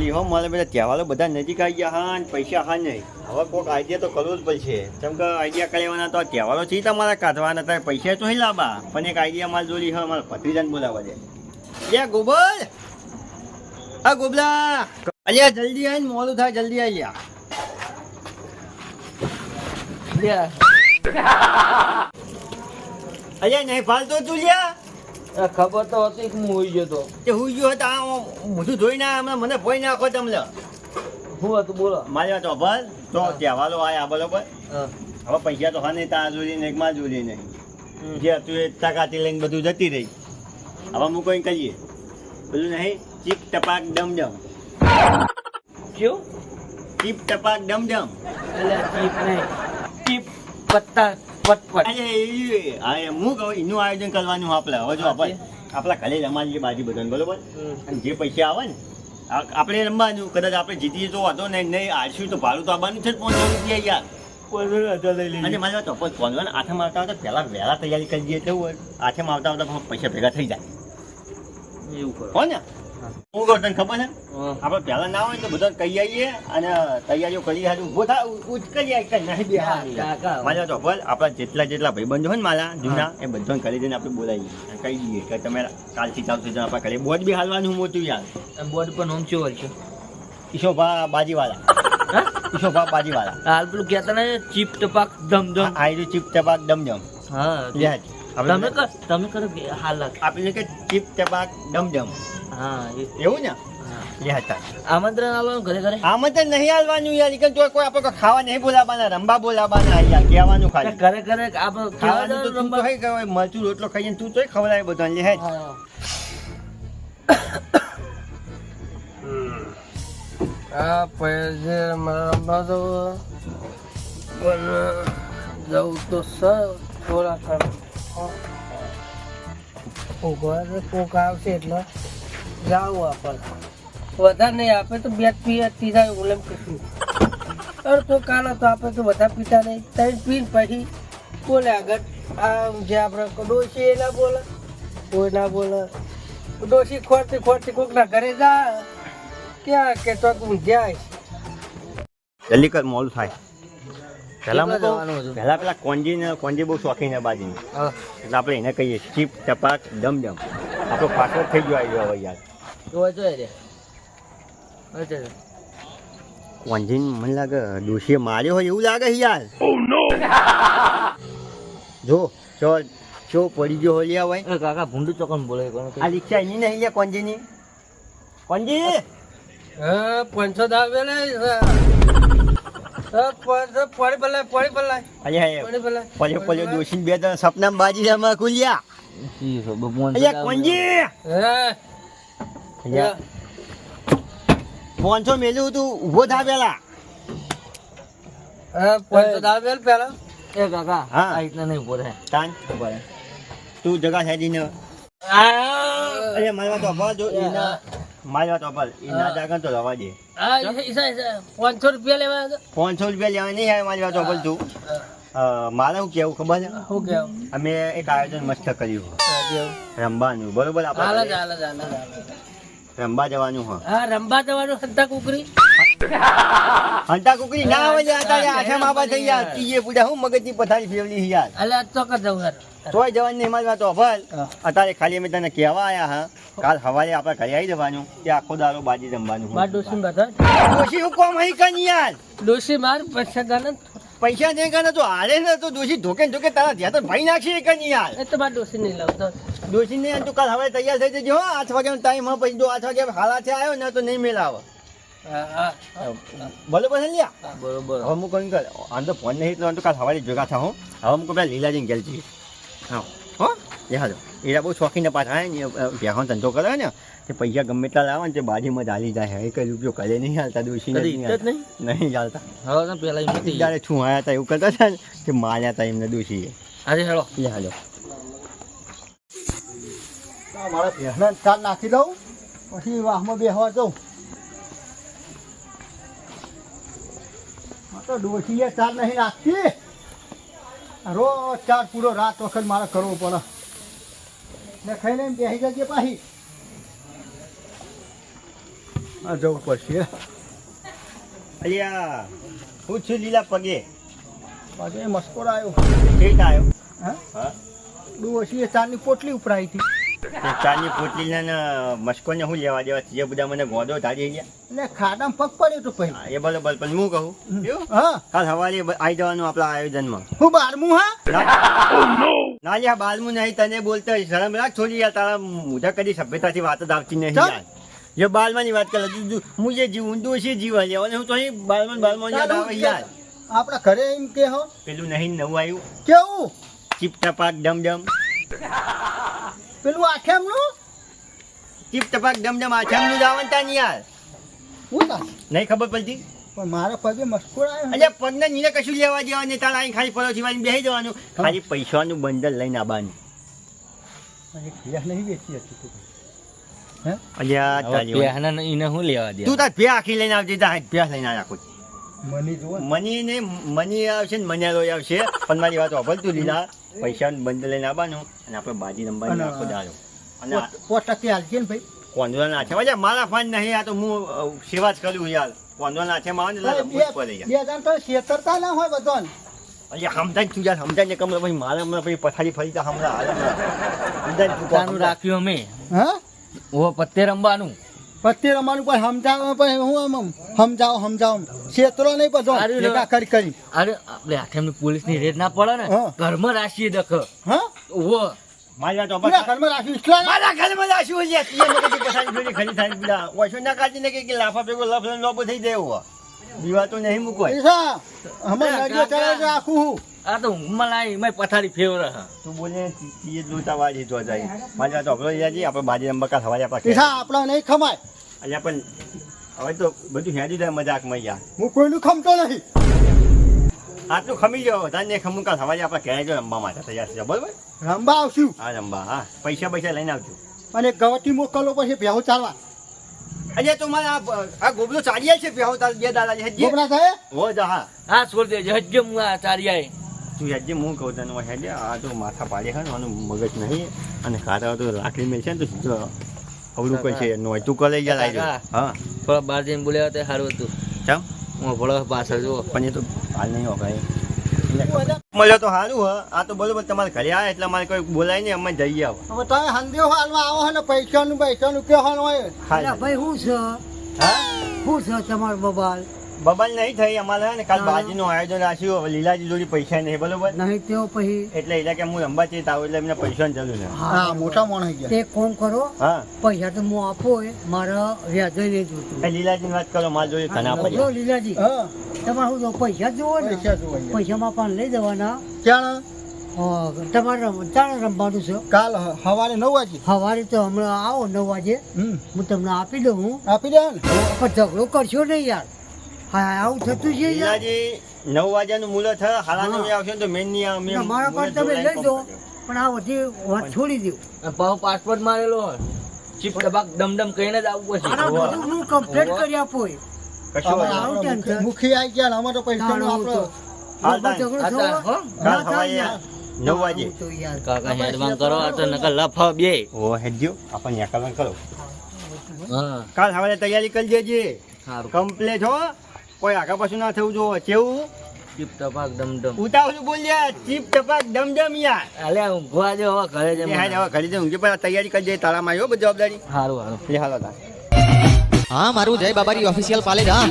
મળી હો મારે બધા તહેવારો બધા નજીક આવી ગયા હા ને પૈસા હા નહીં હવે કોઈક આઈડિયા તો કરવો જ પડશે કેમ કે આઈડિયા કરવાના તો તહેવારો છે તમારા કાઢવાના તારે પૈસા તો લાવવા પણ એક આઈડિયા માલ જોડી હા મારા ભત્રીજાને બોલાવવા દે લે ગોબર હા ગોબલા અલ્યા જલ્દી આવીને મોડું થાય જલ્દી આવી લ્યા અલ્યા નહીં ફાલતો તું લ્યા ખબર તો હતી કે હું હોઈ ગયો તો તે હુઈ ગયો હતો આ મોઢું ધોઈને હમણાં મને ભોઈ નાખો તમને શું હતું બોલો મારી વાત અભર તો તહેવારો આયા બરોબર હવે પૈસા તો હા નહીં તા જોડી ને માં જોડી નહીં જે હતું એ ટકાથી લઈને બધું જતી રહી હવે હું કોઈ કહીએ બધું નહીં ચીપ ટપાક ડમડમ કેવું ચીપ ટપાક ડમડમ એટલે ચીપ નહીં ચીપ પત્તા પટપટ અરે હા હું કહું એનું આયોજન કરવાનું આપણે હવે જો આપણે આપણા ઘરે રમાડીએ બાજી બધાને બરોબર અને જે પૈસા આવે ને આપણે રમવાનું કદાચ આપણે જીતીએ તો વાંધો નહીં હારશું તો ભાડું તો આવવાનું છે જ 500 રૂપિયા યાર 15,000 લઈ લઈએ અને મારી વાત તો કોન્વન આઠમ આવતા આવતા પહેલા વહેલા તૈયારી કરી દઈએ તો આઠમ આવતા આવતા પૈસા ભેગા થઈ જાય એવું કરો હો ને હું કહું તને ખબર છે આપણે પહેલા ના હોય તો બધા કહી આવીએ અને તૈયારીઓ કરી હાજર ઉભો થાય ઉચકી જાય નહીં બે મારા તો બોલ આપણા જેટલા ભાઈબંધો હોય ને મારા જૂના એ બધાને કરી દઈને આપણે બોલાવીએ અને કહી દઈએ કે તમે કાલથી ચાલુ થઈ જાવ આપણા ઘરે બોર્ડ બી હાલવાનું મોટું યાર બોર્ડ પર નામ શું છે ઈશોભા બાજીવાળા ઈશોભા બાજીવાળા હાલ પેલું કહેતા ને ચીપ ટપાક ધમધમ આયરું ચીપ ટપાક ડમડમ હા તમે કરો હાલ આપણે કે ચીપ ટપાક ડમડમ હા એવું ને લે હતા આમંત્રણ આલવાનું ઘરે ઘરે આમંત્રણ નહીં આલવાનું યાર ઈકન તો કોઈ આપણે ખાવા નહીં બોલાવવાના રંબા બોલાવવાના યાર કહેવાનું ખાલી ઘરે ઘરે આપણે ખાવાનું તો તું તો હઈ કહેવાય મરચું રોટલો ખાઈને તું તોય ખવડાવે બધાને લે હેડ આ પૈસે રમવા જવું પણ જવું તો સર થોડા ઘર કોક આવશે એટલે જાવું આપણે વધારે નહીં આપે તો બે ત્રીજા ઓલમ કશું અરે તો કાલે તો આપણે તો બધા પીતા નહીં ત્રણ પીને પછી બોલે આગળ આ જે આપણે ડોશી એ ના બોલે કોઈ ના બોલે ડોશી ખોરતી કોકના ઘરે જા ક્યાં કે તો ઊંઝાય જલ્દી કર મોડું થાય પહેલા પેલા કોંજી બહુ શોખીન બાજીની એટલે આપણે એને કહીએ ચીપ ટપાક ડમડમ આપણો પાછળ થઈ ગયો આવી હવે યાર કોંજીને મને લાગે ડોશીએ માર્યો હોય એવું લાગે યાર જો ચો પડી ગયો હોય હોય કાકા ભૂંડું ચોકન બોલે આ રિક્ષા એની નહીં લે કોંજીની કોંજી 500 આવેલે પલ્યો દોશી બે ત્રણ સપના બાજી જમા ખુલ્યા કોંજી 500 મેલ્યું તું ઉભો થા પેલા પેલા એ કાકા હા આ રીતના નહીં ઉભો થાય તાન તું જગા સાઈડી ને અરે મારી વાત અભા જો એના મારી વાત અભા એના જાગન તો રવા દે 500 રૂપિયા લેવા 500 રૂપિયા લેવા નહીં આવે મારી વાત અભલ તું મારે શું કેવું ખબર છે શું કેવું અમે એક આયોજન મસ્ત કર્યું રમવાનું બરોબર આપણે રંબા જવાનું હા રંબા જવાનું હંતા કુકરી ના આવે આઠમ આવા થઈ યાર તીજે પૂજા હું મગજની પથારી ફેરવી યાર અલે તો કર જવું તોય જવાનું નહીં મારી વાત અભલ અત્યારે ખાલી અમે તને કહેવા આવ્યા હા કાલ સવારે આપણે ઘરે આવી જવાનું કે આખો દારો બાજી જમવાનું માર ડોસી બતા ડોશી હું કોમ હઈ કન યાર ડોસી માર પૈસા ગાને પૈસા દે કાને તો હારે ને તો ડોશી ધોકે તારા ધ્યાન તો ભાઈ નાખશે કન યાર એ તો માર ડોસી નહીં લાવતો ડોશી ને તું કાલ હવે તૈયાર થઈ જજો 8 વાગ્યાનો ટાઈમ હા પછી 8 વાગે હાલાથી આવ્યો ને તો નહીં મેળ આવે બરોબર છે લ્યા બરોબર હવે હું કઈ કર આમ તો ફોન નહીં તો કાલ સવારે ભેગા થા હું હવે હું પેલા લીલાજીને ગેલ છીએ હા હો એ હાલો એરા બહુ શોખીને પાછા ને ભેગો ધંધો કરે ને તે પૈસા ગમે એટલા લાવે ને તે બાજીમાં ચાલી જાય એક રૂપિયો કરે નહીં હાલતા દોશી નહીં ચાલતા હવે તો પેલા જયારે છું આવ્યા હતા એવું કરતા હતા ને કે માર્યા હતા એમને દોશીએ આજે હેલો એ હાલો મારા ભેંસના ચાલ નાખી દઉં પછી વાહમાં બેસવા જઉં તો ડોશીએ ચાર નહીં નાખતી રોજ ચાર પૂરો રાત વખત મારે કરવો પડે ને ખાઈ લઈને બેસી જજે પાછી આ જવું પડશે. અલ્યા હું છું લીલા પગે પાછો મસ્કોર આવ્યો. ઠીક આવ્યો. હા હા ડોશીએ ચારની પોટલી ઉપરાઈ હતી. તે ચાની પોટલીને ને મસ્કોને હું લેવા દેવા જે બધા મને ગોદો ધારી ગયા. એટલે ખાડામાં પગ પડ્યો તો પછી. હા, એ બરોબર પણ હું કહું એવું? હા કાલ સવારે આવી જવાનું આપણા આયોજનમાં. હું 12મું હા. ના લ્યા બાલમું નહીં તને બોલતો હોય. શરમ રાખ છોડી યાર તારા મોઢા કદી સભ્યતાથી વાત જ આવતી નહીં ચાલ. યાર. જે બાલમાની વાત કરે હું જે જીવું દોષી જીવા લેવા હું તો અહીં બાલમાં યાદ આવે યાર. આપણા ઘરે એમ કે હો પેલું નહીં નવું આવ્યું કેવું ચીપ ટપાક ડમડમ પેલું આઠેમનું ચીપ ટપાક ડમડમ આછામનું જ આવતા ને યાર. હું તા નહીં ખબર પડતી પણ મારા પગે મસ્કોર આવ્યો. એટલે પગના નીને કશું લેવા દેવા નહીં તારા અહીં ખાલી ફરો થીવાની બેસી જવાનું ખાલી પૈસાનું બંડલ લઈને આવવાનું. ઘેર નહીં વેચી હતી તું. હે અલ્યા તારી વાત. તું તાર ભે આખી લઈને આવતી તાર ભેસ લઈને આવ્યા મની જુઓ ને. મની ને મની આવશે ને મનિયાલો આવશે પણ મારી વાત વાપર તું લીલા પૈસાનું બંડલ લઈને આવવાનું અને આપણે બાજી રમવાની અને આખો દાડો અને પોટકી હાલજે ને ભાઈ. કોંદરા નાખે અલ્યા મારા ફાન નહીં આ તો હું સેવા જ કરું યાર. કોંદરા નાખેમાં આવે ને એટલે રમવું જ પડે યાર. બે જણ તો છેતરતા ના હોય બધાને. અલ્યા સમજાય તું યાર સમજાય ને કમરે પછી મારે હમણાં પછી પથારી ફરી તો હમણાં હાલે સમજાય તું પોતાનું રાખ્યું અમે હા ઓ પત્તે રમવાનું પત્તી રમવાનું પણ સમજાવો પણ હું આમ સમજાવો છેતરો નહીં બધો સારું રે. ભેગા કરી અરે આપણે આઠમની પોલીસની રેડ ના પડે ને હા. ઘરમાં રાખીએ દખ હા ઓ મારી વાત વાપર. પૂરા ઘરમાં રાખ્યું એટલા મારા ઘરમાં રાખ્યું છે તું એને કદી પથારી ફરી ખરી થાય પેલા ઓછો ના કાઢી ને કે લાફા ભેગો લફ લઈને લોબો થઈ જાય દીવા તો નહીં મૂકવાય. પૈસા અમારે નડિયો ચડાવી રાખું હું. આ તો ઊંઘમાં લાવી મેં પથારી ફેવરે તું બોલે તીએ લોટા વાજી તો જાય મારી વાત વાપરો યાજી આપણે બાજી રમબકા થવાય આપણે પૈસા આપણા નહીં ખમાય. અલ્યા પણ હવે તો બધું હેડી જાય મજાકમાં યાર. હું કોઈનું ખમતો નહીં. આટલું ખમી જાઓ તાને ખમુકા થવાય આપણે ઘરે જો રમવા માટે તૈયાર છે બરોબર. રંબા આવશું હા રમવા હા પૈસા લઈને આવજો. અને ગવટી મોકલો પછી ભેહું ચાલવા. અલ્યા તો મારા આ ગોબલો ચાલી છે પ્યાવ તાર બે દાડા હેજી ગોબરા થાય હો જા હા હા છોડ દેજે હજ્જે હું આ ચારિયાએ તું હેજી હું કહું તને હેજે આ તો માથા પાડે છે ને આનું મગજ નહીં અને ખાતા તો લાકડી મેં છે ને તો સીધો અવળું કઈ છે નો તું કરે યાર આવી કાકા. હા થોડા બહાર જઈને બોલ્યા તે સારું હતું ચમ હું ભળો પાછળ જુઓ પણ એ તો હાલ નહીં હોગાય મળ્યો તો સારું હ આ તો બરોબર તમારે ઘરે આવે એટલે અમારે કોઈ બોલાય નહીં અમે જઈ આવો હવે તમે હંદેવ હાલમાં આવો ને પૈસાનું કહેવાનું હોય. અલા ભાઈ શું છે હા શું છે તમારો મોબાઈલ બબાલ નહીં થઈ અમારે હે ને કાલ બાજીનું આયોજન રાખ્યું હવે લીલાજી જોડી પૈસા નહીં બરોબર નહીં તેઓ પછી એટલે એટલે કે હું રમવા જઈ આવું એટલે એમને પૈસાની જરૂર છે હા મોટા માણસ ગયા. તે કોમ કરો હા પૈસા તો હું આપો હોય મારા વ્યાજે લઈ જોતું એ લીલાજીની વાત કરો માર જોડે ઘણા બોલો પડ્યા લીલાજી હા તમારે શું જો પૈસા જોવો ને પૈસા જોવા ગયા. પૈસામાં પણ લઈ દેવાના ક્યાં તમારે ચાલે રમવાનું છે કાલ સવારે 9 વાગે. સવારે તો હમણાં આવો 9 વાગે હું તમને આપી દઉં હું આપી દે ને. પણ ઝઘડો કરશો નહીં યાર હા આવું થતું છે યાર લીલાજી 9 વાગ્યાનું મુહૂર્ત છે હાલા 9 આવશે ને તો મેન ની અમે મારા પર તમે લઈ દો પણ આ બધી વાત છોડી દો પાછો પાસપોર્ટ મારેલો હોય ચીપ ટબાક ડમડમ કહીને જ આવવું આના પછી બધું હું કમ્પ્લીટ કરી આપો કશું હવે વાંધો આવું આપણે ટેન્શન. મુખી આવી ગયા ને અમારે તો પૈસાનું આપણે હાલ ઝઘડો તાન. થયો હો? કાલ ના થાય સવારે યાર. 9 વાગે તો યાર કાકા હેડવાન કરો આ તો નકર લફ બે ઓ હેડજો આપણને યાકલન કરો હા કાલ સવારે તૈયારી કરી દેજે સારું કમ્પ્લીટ હો કોઈ આગા પાછું ના થવું જો કેવું ચીપ ટપાક ડમડમ ઉતાવળું બોલ્યા ચીપ ટપાક ડમડમ યાર અલ્યા ઊંઘવા જો હવે ઘરે એ જમ હાલ હવે ઘરે જઈને ઊંઘી પણ તૈયારી કરજે તારા માં આવ્યો બધી જવાબદારી સારું સારું એ હાલો તાર હા મારું જય બાબારી ઓફિશિયલ પાલેજ હા